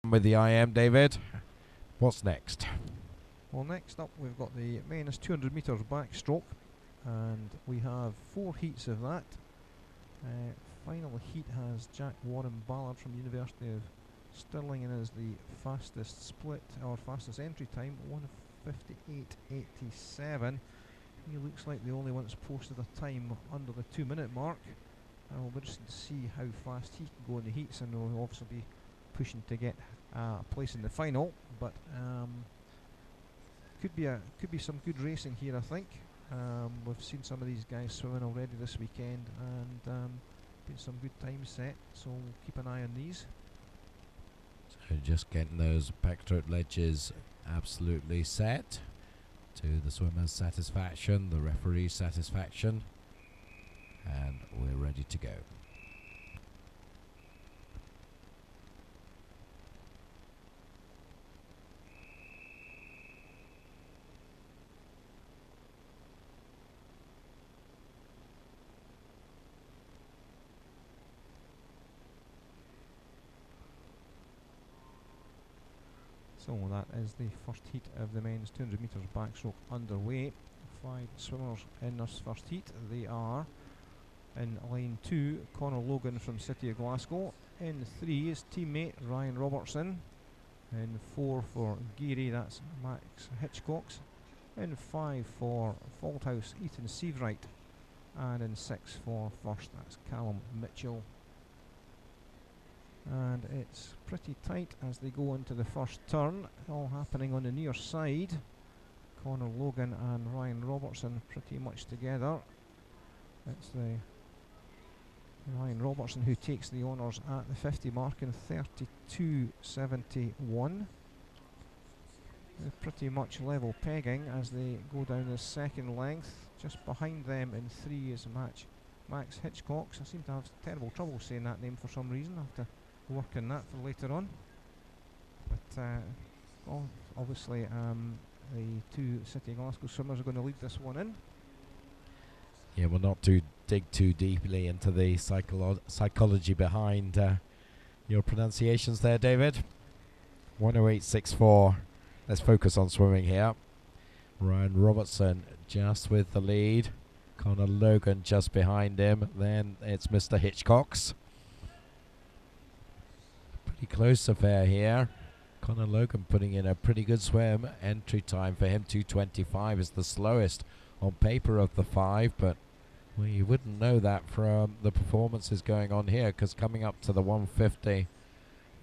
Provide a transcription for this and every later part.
With the IM, David, what's next? Well, next up we've got the men's 200 metres backstroke, and we have 4 heats of that. Final heat has Jack Warren Ballard from University of Stirling in as the fastest split, or fastest entry time, 1:58.87. He looks like the only one that's posted a time under the 2-minute mark. And we'll be interested to see how fast he can go in the heats, and we'll obviously be pushing to get a place in the final. But could be some good racing here, I think. We've seen some of these guys swimming already this weekend, and been some good times set, so we'll keep an eye on these. So just getting those pectorate ledges absolutely set to the swimmer's satisfaction, the referee's satisfaction, and we're ready to go. So that is the first heat of the men's 200 metres backstroke underway. 5 swimmers in this first heat. They are in lane 2, Conor Logan from City of Glasgow. In 3 is teammate Ryan Robertson. In 4 for Geary, that's Max Hitchcox. In 5 for Faulthouse, Ethan Seavright. And in 6 for first, that's Callum Mitchell. And it's pretty tight as they go into the first turn, all happening on the near side. Conor Logan and Ryan Robertson pretty much together. It's the Ryan Robertson who takes the honours at the 50 mark in 32.71. They're pretty much level pegging as they go down the second length. Just behind them in 3 is Max Hitchcox. I seem to have terrible trouble saying that name for some reason. I have to work on that for later on. But obviously the 2 City of Glasgow swimmers are going to lead this one in. Yeah, we'll not dig too deeply into the psychology behind your pronunciations there, David. 1:08.64. Let's focus on swimming here. Ryan Robertson just with the lead. Conor Logan just behind him. Then it's Mr. Hitchcox. Pretty close affair here. Conor Logan putting in a pretty good swim. Entry time for him, 2:25, is the slowest on paper of the 5, but well, you wouldn't know that from the performances going on here, because coming up to the 150,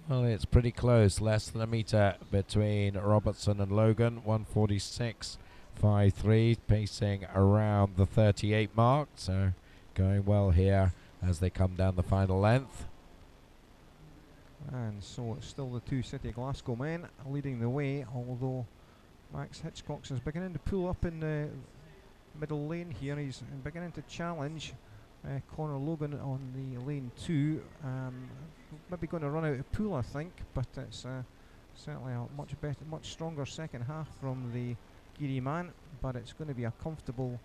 well, it's pretty close. Less than a metre between Robertson and Logan. 1:46.53, pacing around the 38 mark, so going well here as they come down the final length. And so it's still the 2 City of Glasgow men leading the way, although Max Hitchcox is beginning to pull up in the middle lane here. He's beginning to challenge Conor Logan on the lane 2. Maybe going to run out of pool, I think, but it's certainly a much better, much stronger second half from the Geary man, but it's going to be a comfortable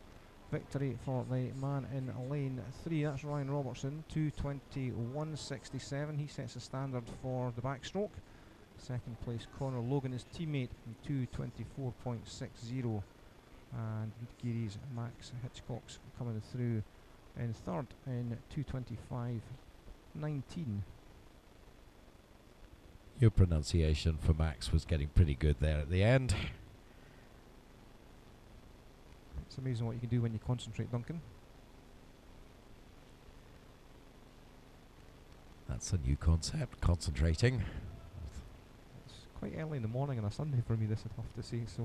victory for the man in lane 3. That's Ryan Robertson, 2:21.67. He sets the standard for the backstroke. Second place, Conor Logan, his teammate, 2:24.60. And Geary's Max Hitchcox coming through in third in 2:25.19. Your pronunciation for Max was getting pretty good there at the end. It's amazing what you can do when you concentrate, Duncan. That's a new concept, concentrating. It's quite early in the morning on a Sunday for me, this I'd have to say, so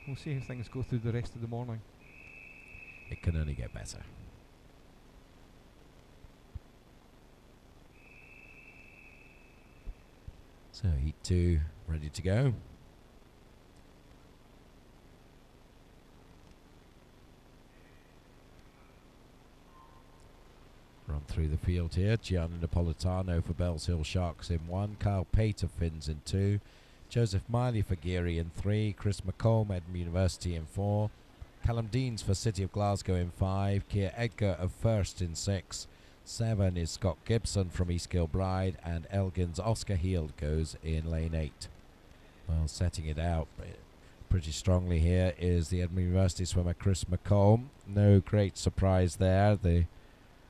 we'll see how things go through the rest of the morning. It can only get better. So heat 2 ready to go. Run through the field here. Gianni Napolitano for Bells Hill Sharks in 1. Kyle Pater Finns in 2. Joseph Miley for Geary in 3. Chris McComb, Edinburgh University in 4. Callum Deans for City of Glasgow in 5. Keir Edgar of First in 6. 7 is Scott Gibson from East Kilbride, and Elgin's Oscar Heald goes in lane 8. Well, setting it out pretty strongly here is the Edinburgh University swimmer Chris McComb. No great surprise there. The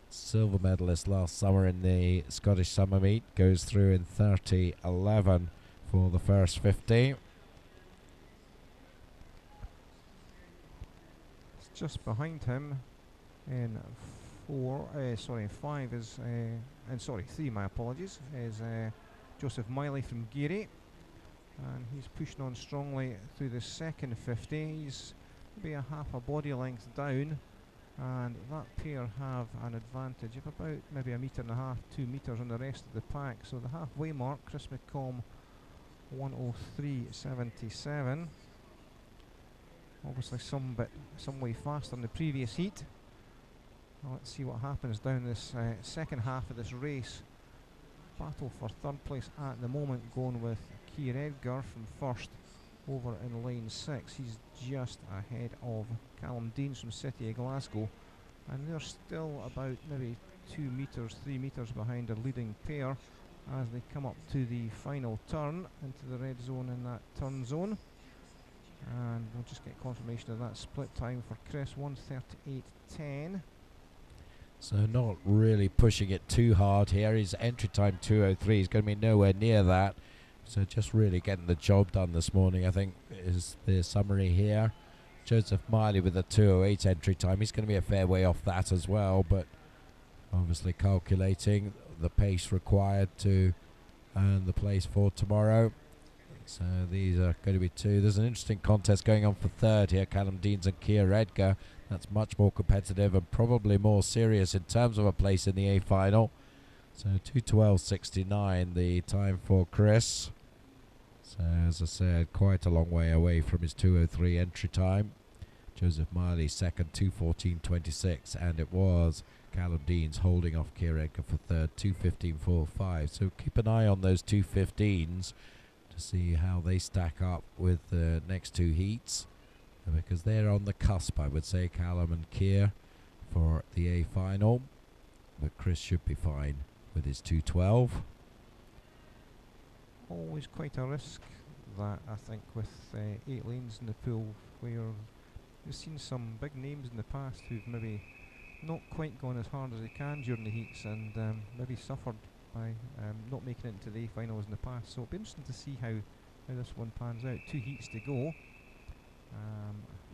silver medalist last summer in the Scottish Summer Meet goes through in 30:11 for the first 50. It's just behind him in 5 is, and sorry, 3, my apologies, is Joseph Miley from Geary. And he's pushing on strongly through the second 50. He's maybe a half a body length down, and that pair have an advantage of about maybe 1.5 meters, 2 meters on the rest of the pack. So the halfway mark, Chris McComb 1:03.77. Obviously some way faster than the previous heat. Well, let's see what happens down this second half of this race. Battle for third place at the moment going with Keir Edgar from first over in lane 6. He's just ahead of Callum Deans from City of Glasgow, and they're still about maybe 2 meters, 3 meters behind the leading pair as they come up to the final turn into the red zone in that turn zone. And we'll just get confirmation of that split time for Chris, 1:38.10. So not really pushing it too hard here. His entry time 2:03. He's going to be nowhere near that. So just really getting the job done this morning, I think, is the summary here. Joseph Miley with a 2:08 entry time. He's going to be a fair way off that as well, but obviously calculating the pace required to earn the place for tomorrow. So these are going to be 2. There's an interesting contest going on for third here. Callum Deans and Keir Edgar. That's much more competitive and probably more serious in terms of a place in the A final. So 2:12.69 the time for Chris. So as I said, quite a long way away from his 2:03 entry time. Joseph Miley second, 2:14.26, and it was Callum Deans holding off Keir Edgar for third, 2:15.45. So keep an eye on those 2:15s to see how they stack up with the next 2 heats, because they're on the cusp, I would say, Callum and Keir, for the A final. But Chris should be fine with his 2:12. Always quite a risk, that, I think, with 8 lanes in the pool, where we've seen some big names in the past who've maybe not quite gone as hard as they can during the heats, and maybe suffered by not making it into the A finals in the past. So it'll be interesting to see how this one pans out. 2 heats to go.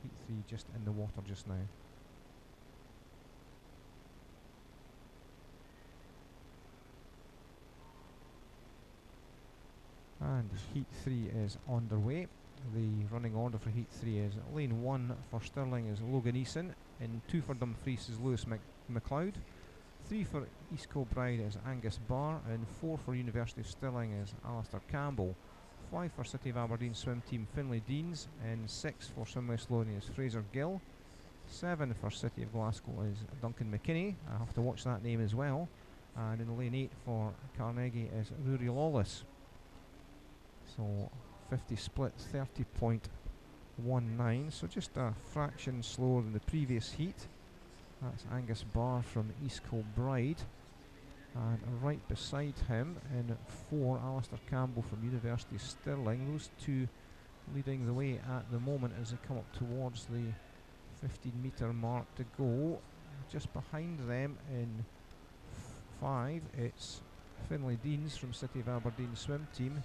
Heat 3 just in the water just now. And Heat 3 is underway. The running order for Heat 3 is lane 1 for Stirling is Logan Eason, in 2 for Dumfries is Lewis McLeod, 3 for East Kilbride is Angus Barr, and 4 for University of Stirling is Alistair Campbell, 5 for City of Aberdeen swim team Finlay Deans, and 6 for Swim West Lothian is Fraser Gill, 7 for City of Glasgow is Duncan McKinney, I have to watch that name as well, and in lane 8 for Carnegie is Rory Lawless. So 50 split, 30.19, so just a fraction slower than the previous heat. That's Angus Barr from East Kilbride, and right beside him in 4, Alistair Campbell from University of Stirling. Those 2 leading the way at the moment as they come up towards the 15-metre mark to go. Just behind them in 5, it's Finlay Deans from City of Aberdeen swim team.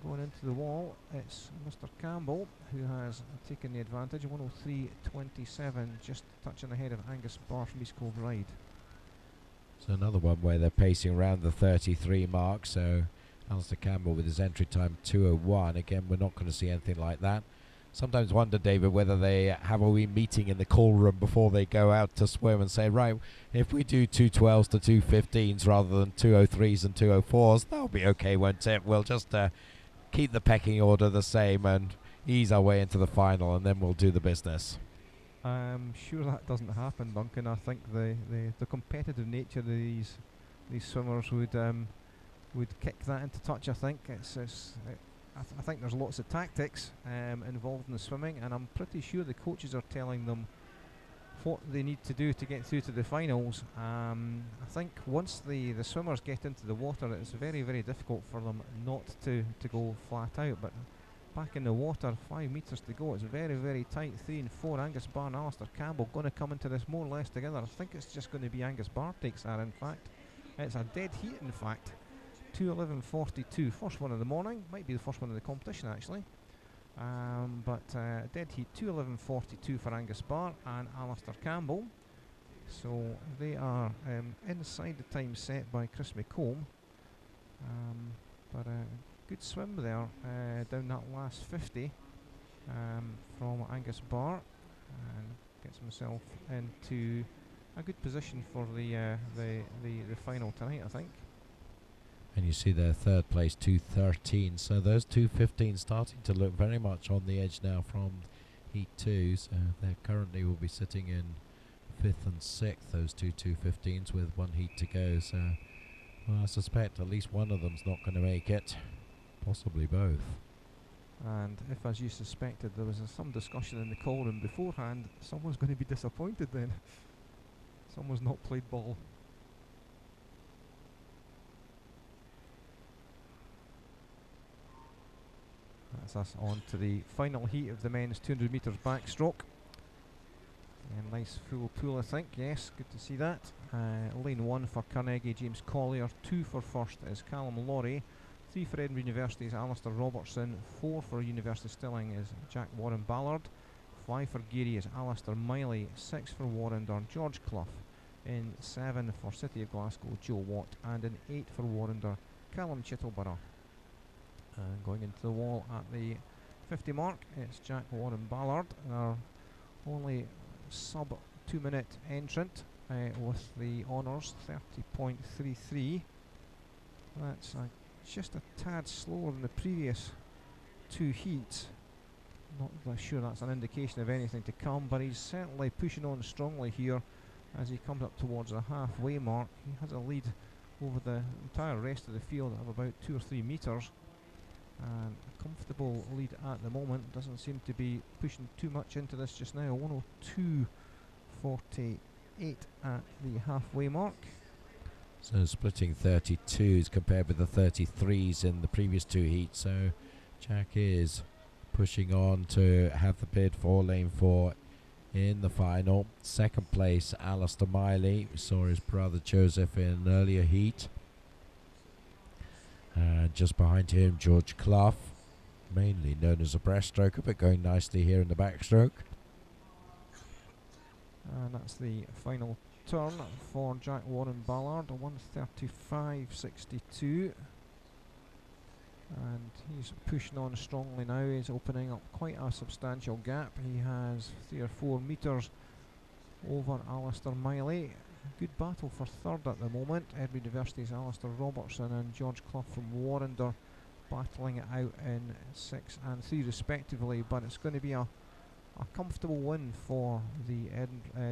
Going into the wall, it's Mr. Campbell who has taken the advantage, 1:03.27, just touching ahead of Angus Barr from East Kilbride. So another one where they're pacing around the 33 mark. So Alistair Campbell with his entry time 2:01. Again, we're not going to see anything like that. Sometimes wonder, David, whether they have a wee meeting in the call room before they go out to swim and say, right, if we do 2:12s to 2:15s rather than 2:03s and 2:04s, that'll be okay, won't it? We'll just keep the pecking order the same and ease our way into the final, and then we'll do the business. I'm sure that doesn't happen, Duncan. I think the competitive nature of these swimmers would kick that into touch. I think I think there's lots of tactics involved in the swimming, and I'm pretty sure the coaches are telling them what they need to do to get through to the finals. I think once the swimmers get into the water, it's very, very difficult for them not to go flat out. But back in the water, 5 metres to go. It's very, very tight. 3 and 4. Angus Barr and Alistair Campbell going to come into this more or less together. I think it's just going to be Angus Barr takes that, in fact. It's a dead heat, in fact. 2:11.42. First one of the morning. Might be the first one of the competition, actually. But dead heat 2:11.42 for Angus Barr and Alistair Campbell. So they are inside the time set by Chris McComb. But good swim there down that last 50 from Angus Barr, and gets himself into a good position for the final tonight, I think. And you see their third place, 2:13. So those 2:15 starting to look very much on the edge now from Heat 2. So they currently will be sitting in 5th and 6th, those two 2:15s with one heat to go. So well, I suspect at least one of them's not going to make it, possibly both. And if, as you suspected, there was some discussion in the call room beforehand, someone's going to be disappointed then. Someone's not played ball. That's us on to the final heat of the men's 200 metres backstroke. And nice full pool, I think. Yes, good to see that. Lane 1 for Carnegie, James Collier. 2 for first is Callum Laurie. 3 for Edinburgh University is Alistair Robertson. 4 for University of Stirling is Jack Warren Ballard. 5 for Geary is Alistair Miley. 6 for Warrender, George Clough. In 7 for City of Glasgow, Joe Watt. And in 8 for Warrender, Callum Chittleborough. Going into the wall at the 50 mark, it's Jack Warren Ballard, our only sub 2 minute entrant with the honours, 30.33. That's just a tad slower than the previous 2 heats. Not really sure that's an indication of anything to come, but he's certainly pushing on strongly here as he comes up towards the halfway mark. He has a lead over the entire rest of the field of about 2 or 3 metres. And a comfortable lead at the moment. Doesn't seem to be pushing too much into this just now. 102.48 at the halfway mark. So splitting 32s compared with the 33s in the previous 2 heats. So Jack is pushing on to have the bid for lane 4 in the final. Second place, Alistair Miley. We saw his brother Joseph in an earlier heat. Just behind him, George Clough, mainly known as a breaststroker, but going nicely here in the backstroke. And that's the final turn for Jack Warren Ballard, 1:35.62. And he's pushing on strongly now. He's opening up quite a substantial gap. He has 3 or 4 metres over Alistair Miley. Good battle for third at the moment. Edinburgh University's Alistair Robertson and George Clough from Warrender battling it out in 6 and 3 respectively, but it's going to be a comfortable win for the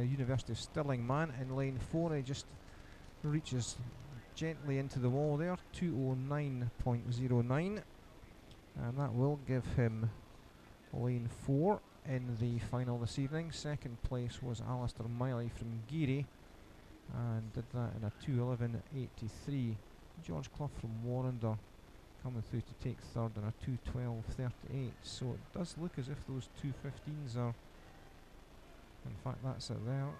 University of Stirling man. In lane 4 he just reaches gently into the wall there, 2:09.09, and that will give him lane 4 in the final this evening. Second place was Alistair Miley from Geary, and did that in a 2:11.83. George Clough from Warrender coming through to take third in a 2:12.38. So it does look as if those 2:15s are, in fact that's it there,